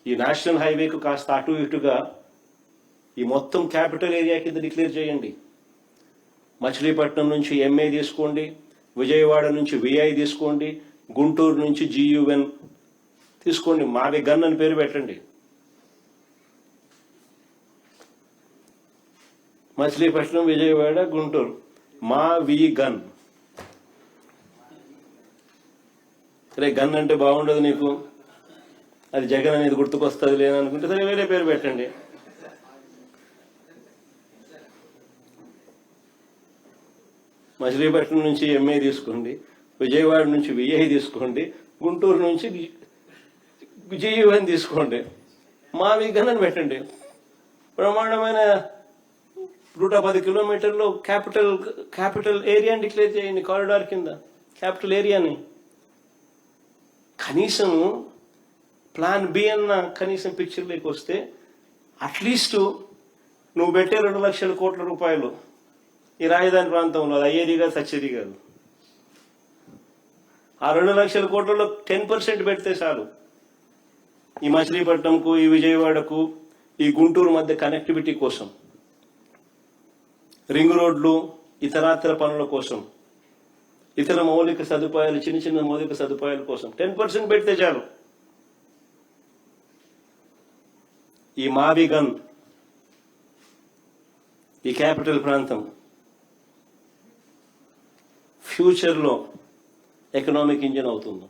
ఈ నేషనల్ హైవేకు కాస్త అటు ఇటుగా ఈ మొత్తం క్యాపిటల్ ఏరియా కింద డిక్లేర్ చేయండి. మచిలీపట్నం నుంచి ఎంఏ తీసుకోండి, విజయవాడ నుంచి విఐ తీసుకోండి, గుంటూరు నుంచి జియుఎన్ తీసుకోండి, మావి గన్ అని పేరు పెట్టండి. మచిలీపట్నం, విజయవాడ, గుంటూరు, మా వి గన్. సరే, గన్ అంటే బాగుండదు నీకు, అది జగన్ అనేది గుర్తుకొస్తుంది లేదనుకుంటే సరే వేరే పేరు పెట్టండి. మచిలీపట్నం నుంచి ఎంఏ తీసుకోండి, విజయవాడ నుంచి విఐ తీసుకోండి, గుంటూరు నుంచి జియుఎన్ తీసుకోండి, మావి గన్ అని పెట్టండి. బ్రహ్మాండమైన 110 కిలోమీటర్లు క్యాపిటల్ ఏరియాని డిక్లేర్ చేయండి, కారిడార్ కింద క్యాపిటల్ ఏరియాని. కనీసం ప్లాన్ బి అన్న కనీసం పిక్చర్లోకి వస్తే అట్లీస్ట్ నువ్వు పెట్టే 2 లక్షల కోట్ల రూపాయలు ఈ రాజధాని ప్రాంతంలో అది అయ్యేది కాదు, సచ్చేది కాదు. ఆ 2 లక్షల కోట్లలో 10% పెడితే చాలు. ఈ మచిలీపట్నంకు, ఈ విజయవాడకు, ఈ గుంటూరు మధ్య కనెక్టివిటీ కోసం, రింగ్ రోడ్లు, ఇతరాతర పనుల కోసం, ఇతర మౌలిక సదుపాయాలు, చిన్న చిన్న మౌలిక సదుపాయాల కోసం 10% పెడితే చాలు. ఈ మావి గన్ ఈ క్యాపిటల్ ప్రాంతం ఫ్యూచర్లో ఎకనామిక్ ఇంజిన్ అవుతుంది.